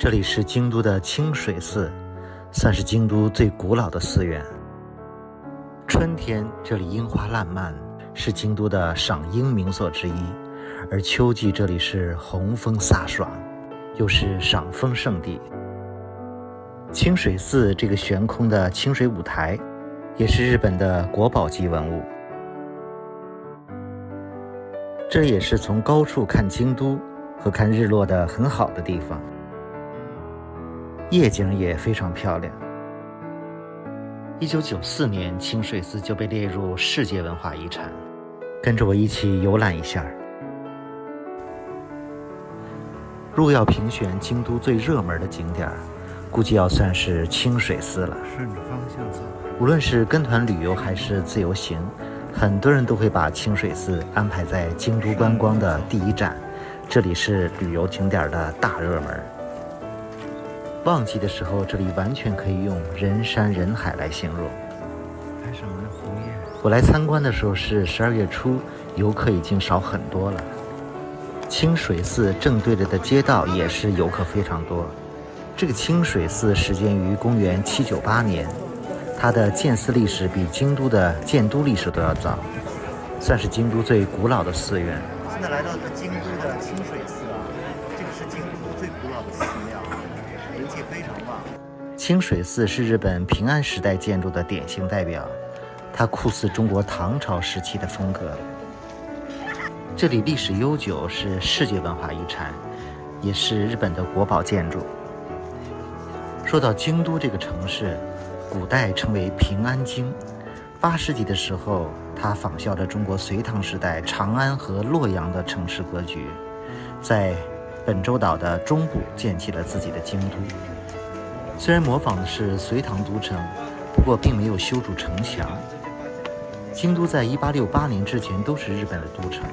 这里是京都的清水寺，算是京都最古老的寺院。春天这里樱花烂漫，是京都的赏樱名所之一，而秋季这里是红枫飒爽，又是赏枫圣地。清水寺这个悬空的清水舞台，也是日本的国宝级文物。这也是从高处看京都和看日落的很好的地方，夜景也非常漂亮。1994年，清水寺就被列入世界文化遗产。跟着我一起游览一下。如果要评选京都最热门的景点，估计要算是清水寺了。顺着方向走。无论是跟团旅游还是自由行，很多人都会把清水寺安排在京都观光的第一站，这里是旅游景点的大热门。旺季的时候，这里完全可以用人山人海来形容。还什么呢？红叶。我来参观的时候是12月初，游客已经少很多了。清水寺正对着的街道也是游客非常多。这个清水寺始建于公元798年，它的建寺历史比京都的建都历史都要早，算是京都最古老的寺院。现在来到的京都的清水寺啊，这个是京都最古老的寺庙，人气非常旺。清水寺是日本平安时代建筑的典型代表，它酷似中国唐朝时期的风格。这里历史悠久，是世界文化遗产，也是日本的国宝建筑。说到京都这个城市，古代称为平安京。8世纪的时候，它仿效着中国隋唐时代长安和洛阳的城市格局，在本州岛的中部建起了自己的京都。虽然模仿的是隋唐都城，不过并没有修筑城墙。京都在1868年之前都是日本的都城，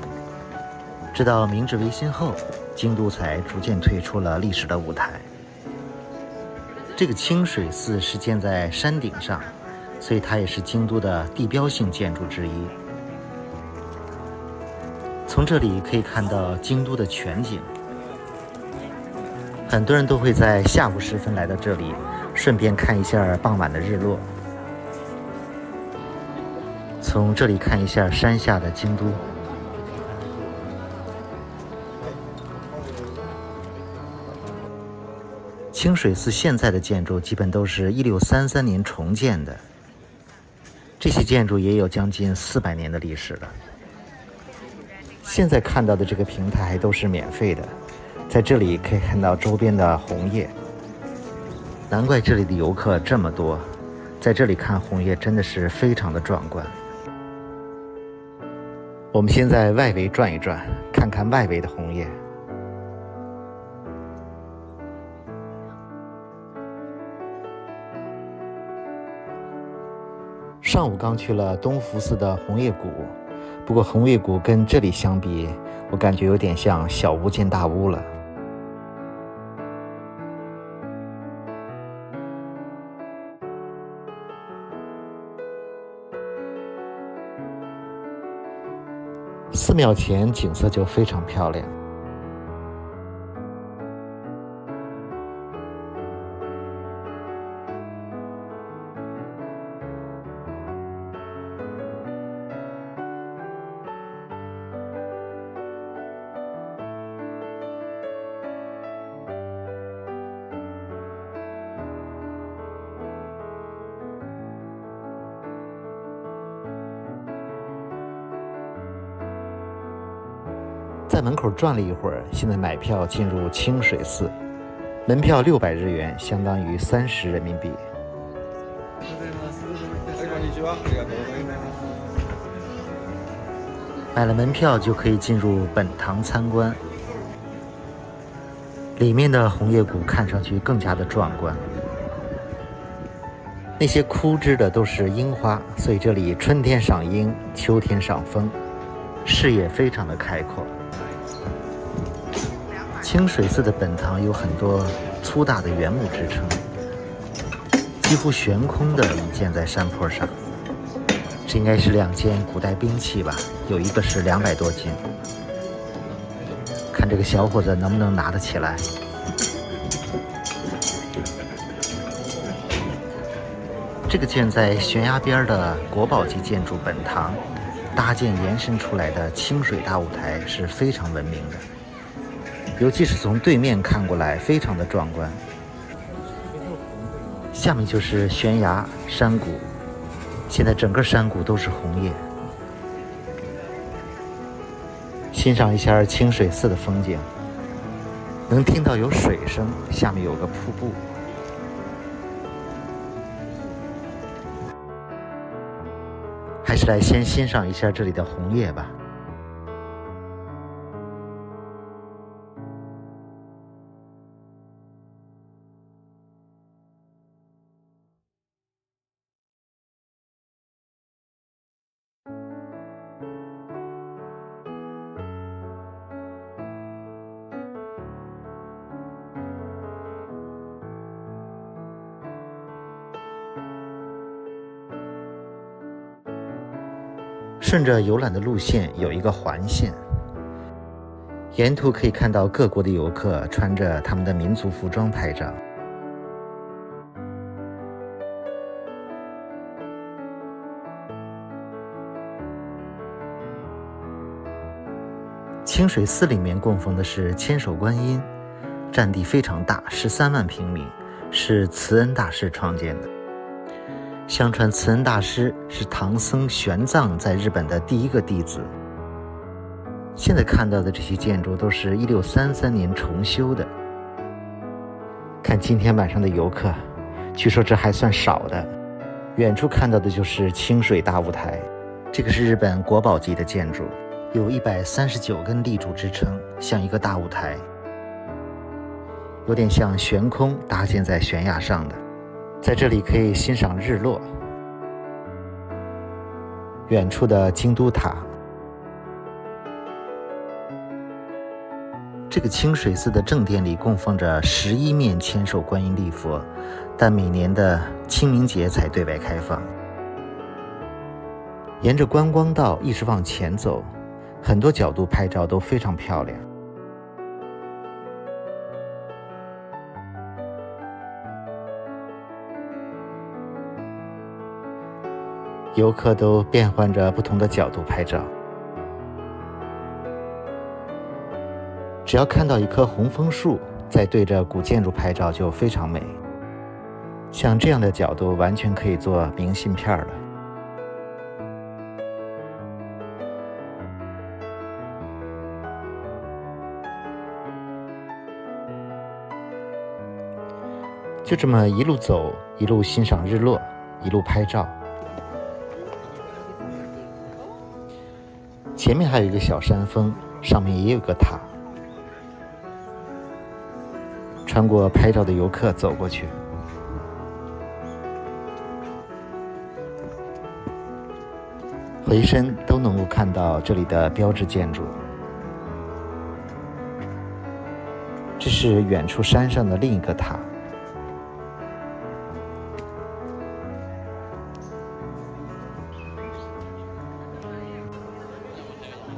直到明治维新后，京都才逐渐退出了历史的舞台。这个清水寺是建在山顶上，所以它也是京都的地标性建筑之一。从这里可以看到京都的全景。很多人都会在下午时分来到这里，顺便看一下傍晚的日落。从这里看一下山下的京都。清水寺现在的建筑基本都是1633年重建的，这些建筑也有将近400年的历史了。现在看到的这个平台都是免费的，在这里可以看到周边的红叶，难怪这里的游客这么多，在这里看红叶真的是非常的壮观。我们先在外围转一转，看看外围的红叶。上午刚去了东福寺的红叶谷，不过红叶谷跟这里相比，我感觉有点像小巫见大巫了。寺庙前景色就非常漂亮。在门口转了一会儿，现在买票进入清水寺，门票600日元，相当于30人民币。买了门票就可以进入本堂参观，里面的红叶谷看上去更加的壮观。那些枯枝的都是樱花，所以这里春天赏樱，秋天赏枫，视野非常的开阔。清水寺的本堂有很多粗大的原木支撑，几乎悬空的倚建在山坡上。这应该是2件古代兵器吧，有一个是200多斤。看这个小伙子能不能拿得起来。这个建在悬崖边的国宝级建筑本堂，搭建延伸出来的清水大舞台是非常闻名的，尤其是从对面看过来，非常的壮观。下面就是悬崖山谷，现在整个山谷都是红叶。欣赏一下清水寺的风景，能听到有水声，下面有个瀑布。还是来先欣赏一下这里的红叶吧。顺着游览的路线有一个环线，沿途可以看到各国的游客穿着他们的民族服装拍照。清水寺里面供奉的是千手观音，占地非常大，13万平米，是慈恩大师创建的。相传慈恩大师是唐僧玄奘在日本的第一个弟子。现在看到的这些建筑都是1633年重修的。看今天晚上的游客，据说这还算少的。远处看到的就是清水大舞台，这个是日本国宝级的建筑，有139根立柱支撑，像一个大舞台，有点像悬空搭建在悬崖上的。在这里可以欣赏日落，远处的京都塔。这个清水寺的正殿里供奉着11面千手观音立佛，但每年的清明节才对外开放。沿着观光道一直往前走，很多角度拍照都非常漂亮。游客都变换着不同的角度拍照，只要看到一棵红枫树，再对着古建筑拍照就非常美。像这样的角度完全可以做明信片了。就这么一路走，一路欣赏日落，一路拍照。前面还有一个小山峰，上面也有个塔。穿过拍照的游客走过去，回身都能够看到这里的标志建筑。这是远处山上的另一个塔。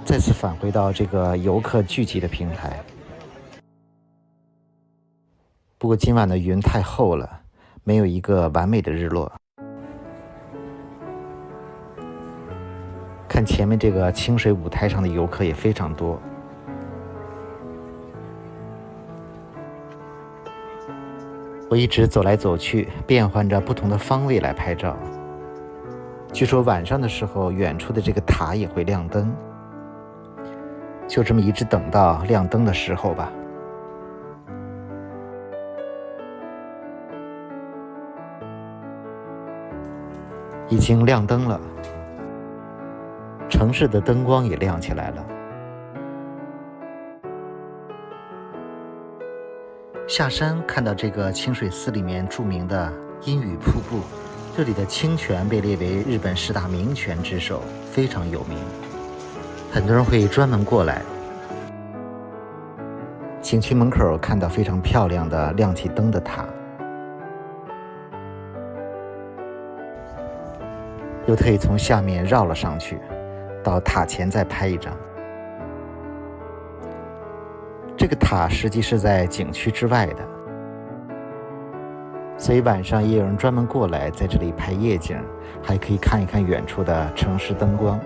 再次返回到这个游客聚集的平台，不过今晚的云太厚了，没有一个完美的日落。看前面这个清水舞台上的游客也非常多。我一直走来走去，变换着不同的方位来拍照。据说晚上的时候，远处的这个塔也会亮灯。就这么一直等到亮灯的时候吧。已经亮灯了，城市的灯光也亮起来了。下山看到这个清水寺里面著名的阴雨瀑布，这里的清泉被列为日本10大名泉之首，非常有名。很多人会专门过来。景区门口看到非常漂亮的亮起灯的塔，又特意从下面绕了上去，到塔前再拍一张。这个塔实际是在景区之外的，所以晚上也有人专门过来在这里拍夜景，还可以看一看远处的城市灯光。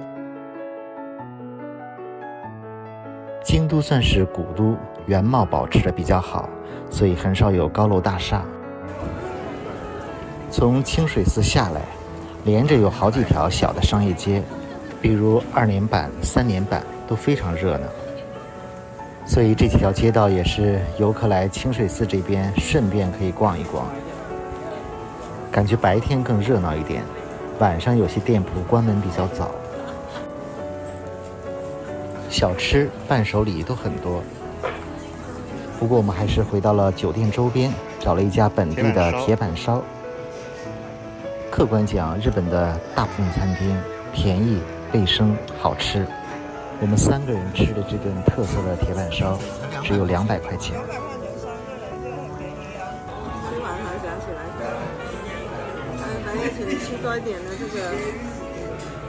京都算是古都，原貌保持得比较好，所以很少有高楼大厦。从清水寺下来，连着有好几条小的商业街，比如2年坂、3年坂都非常热闹。所以这几条街道也是游客来清水寺这边顺便可以逛一逛。感觉白天更热闹一点，晚上有些店铺关门比较早。小吃、伴手礼都很多。不过我们还是回到了酒店周边，找了一家本地的铁板烧。客观讲，日本的大部分餐厅便宜、卫生、好吃。我们3个人吃的这顿特色的铁板烧只有200块钱。吃完还想起来，来一起吃多一点的这个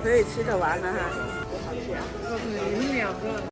可以吃得完的哈，不好吃啊。你们2个。